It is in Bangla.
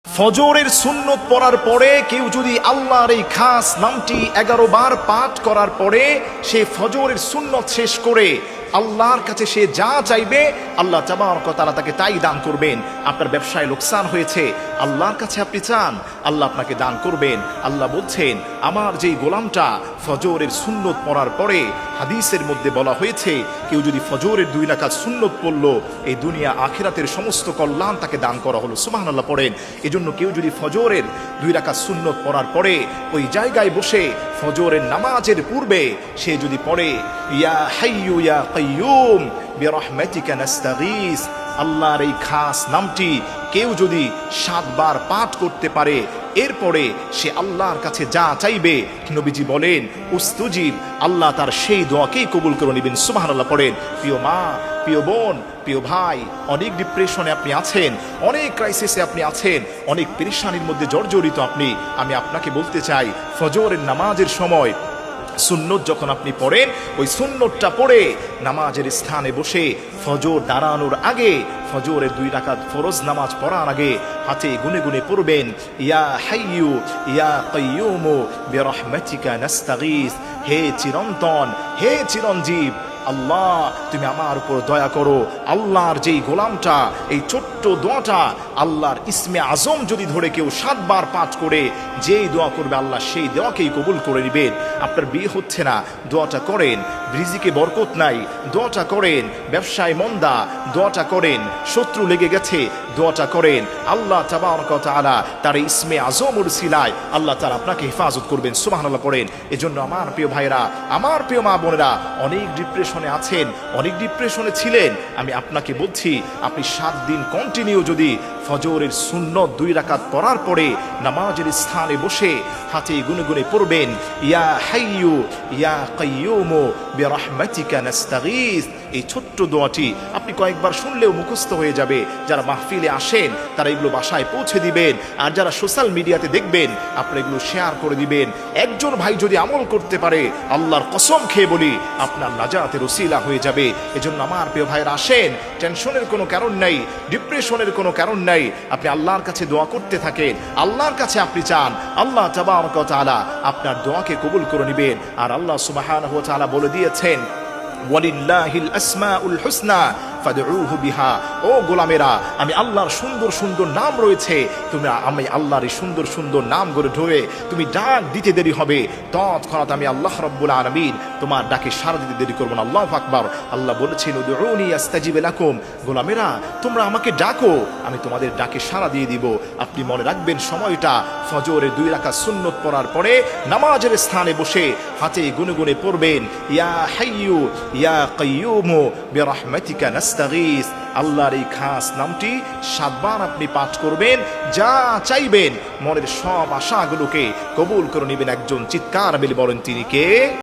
ফজরের সুন্নত পড়ার পরে কেউ যদি আল্লাহর এই খাস নামটি 11 বার পাঠ করার পরে সে ফজরের সুন্নত শেষ করে আল্লাহর কাছে সে যা চাইবে আল্লাহ তাবারক ওয়া তাআলা তাকে তাই দান করবেন। আপনার ব্যবসায় লোকসান হয়েছে, আল্লাহর কাছে আপনি চান, আল্লাহ আপনাকে দান করবেন। আল্লাহ বলছেন, আমার যেই গোলামটা ফজরের সুন্নত পড়ার পরে, হাদিসের মধ্যে বলা হয়েছে কেউ যদি ফজরের 2 রাকাত সুন্নত পড়লো, এই দুনিয়া আখিরাতের সমস্ত কল্যাণ তাকে দান করা হলো। সুবহানাল্লাহ পড়েন। এজন্য কেউ যদি ফজরের 2 রাকাত সুন্নত পড়ার পরে ওই জায়গায় বসে ফজরের নামাজের পূর্বে সে যদি পড়ে ইয়া হাইয়ু ইয়া কাইয়ুম বিরহমাতিকা নাস্তাগীস, আল্লাহর এই খাস নামটি কেউ যদি 7 বার পাঠ করতে পারে, এরপরে সে আল্লাহর কাছে যা চাইবে, নবীজি বলেন উস্তুজিব, আল্লাহ তার সেই দোয়াকেই কবুল করে নেবেন। সুবহানাল্লাহ পড়েন। প্রিয় মা, প্রিয় বোন, প্রিয় ভাই, অনেক ডিপ্রেশনে আপনি আছেন, অনেক ক্রাইসিসে আপনি আছেন, অনেক পেরেশানির মধ্যে জর্জরিত আপনি, আমি আপনাকে বলতে চাই ফজরের নামাজের সময় সুন্নত যখন আপনি পড়েন, ওই সুন্নতটা পড়ে নামাজের স্থানে বসে ফজর দাঁড়ানোর আগে, ফজরের 2 রাকাত ফরজ নামাজ পড়ার আগে হাতে গুনে গুনে পড়বেন ইয়া হাইয়ু ইয়া কাইয়ুম বিরহমাতিকা নাস্তাগীস, হে চিরন্তন, হে চিরঞ্জীব, আল্লাহ তুমি আমার উপর দয়া করো। আল্লাহর যেই গোলামটা এই ছোট্ট দোয়াটা, আল্লাহর ইসমে আজম যদি ধরে কেউ 7 বার পাঠ করে যেই দোয়া করবে আল্লাহ সেই দোয়াকেই কবুল করে নেবেন। আপনার বিয়ে হচ্ছে না, দোয়াটা করেন। রিজিকে বরকত নাই, দোয়াটা করেন। ব্যবসায় মন্দা, দোয়াটা করেন। শত্রু লেগে গেছে, দোয়াটা করেন। আল্লাহ তাবারক ওয়া তাআলা তার ইসমে আজমের উসিলায় আল্লাহ তাআলা আপনাকে হেফাজত করবেন। সুবহানাল্লাহ পড়েন। এজন্য আমার প্রিয় ভাইরা, আমার প্রিয় মা বোনেরা, অনেক ডিপ্রেশনে আছেন, অনেক ডিপ্রেশনে ছিলেন, আমি আপনাকে বলছি আপনি 7 দিন কন্টিনিউ যদি ফজরের সুন্নত 2 রাকাত পড়ার পরে নামাজের স্থানে বসে হাতে গুনে গুনে পড়বেন ইয়া হাইয়ু ইয়া কাইয়ুম বিরহমাতিকা নাস্তাগীস, এই ছোট্ট দোয়াটি আপনি কয়েকবার শুনলেও মুখস্থ হয়ে যাবে। যারা মাহফিলে আসেন তারা এগুলো বাসায় পৌঁছে দিবেন, আর যারা সোশ্যাল মিডিয়াতে দেখবেন আপনারা এগুলো শেয়ার করে দিবেন। একজন ভাই যদি আমল করতে পারে, আল্লাহর কসম খেয়ে বলি আপনার নাজাতের ওসিলা হয়ে যাবে। এজন্য আমার প্রিয় ভাইরা আসেন, টেনশনের কোনো কারণ নাই, ডিপ্রেশনের কোনো কারণ নাই। আপনি আল্লাহর কাছে দোয়া করতে থাকেন, আল্লাহর কাছে আপনি চান, আল্লাহ তাবারক ওয়া তাআলা আপনার দোয়াকে কবুল করে নেবেন। আর আল্লাহ সুবহানাহু ওয়া তাআলা বলে দিয়েছেন ওয়ালিল্লাহিল আসমাউল হুসনা ফাদউহু বিহা, ও গোলামেরা, আমি আল্লাহর সুন্দর সুন্দর নাম রয়েছে, তোমরা আমি আল্লাহর এই সুন্দর সুন্দর নাম করে ধরে তুমি ডাক দিতে দেরি হবে, তৎক্ষণাৎ আমি আল্লাহ রাব্বুল আলামিন তোমার ডাকে সাড়া দিতে দেরি করব না। আল্লাহু আকবার। আল্লাহ বলেছেন উদউনি আস্তাজিব লাকুম, গোলামেরা তোমরা আমাকে ডাকো, আমি তোমাদের ডাকে সাড়া দিয়ে দিব। আপনি মনে রাখবেন সময়টা ফজরের 2 রাকাত সুন্নত পড়ার পরে নামাজের স্থানে বসে হাতে গুনে গুনে পড়বেন ইয়া হাইয়ু ইয়া কাইয়ুম বিরহমাতিকা নাস্তাগীস, আল্লাহর এই খাস নামটি 7 বার আপনি পাঠ করবেন, যা চাইবেন মনের সব আশাগুলোকে কবুল করে নেবেন। একজন চিৎকার মিলে বলেন তিনি কে?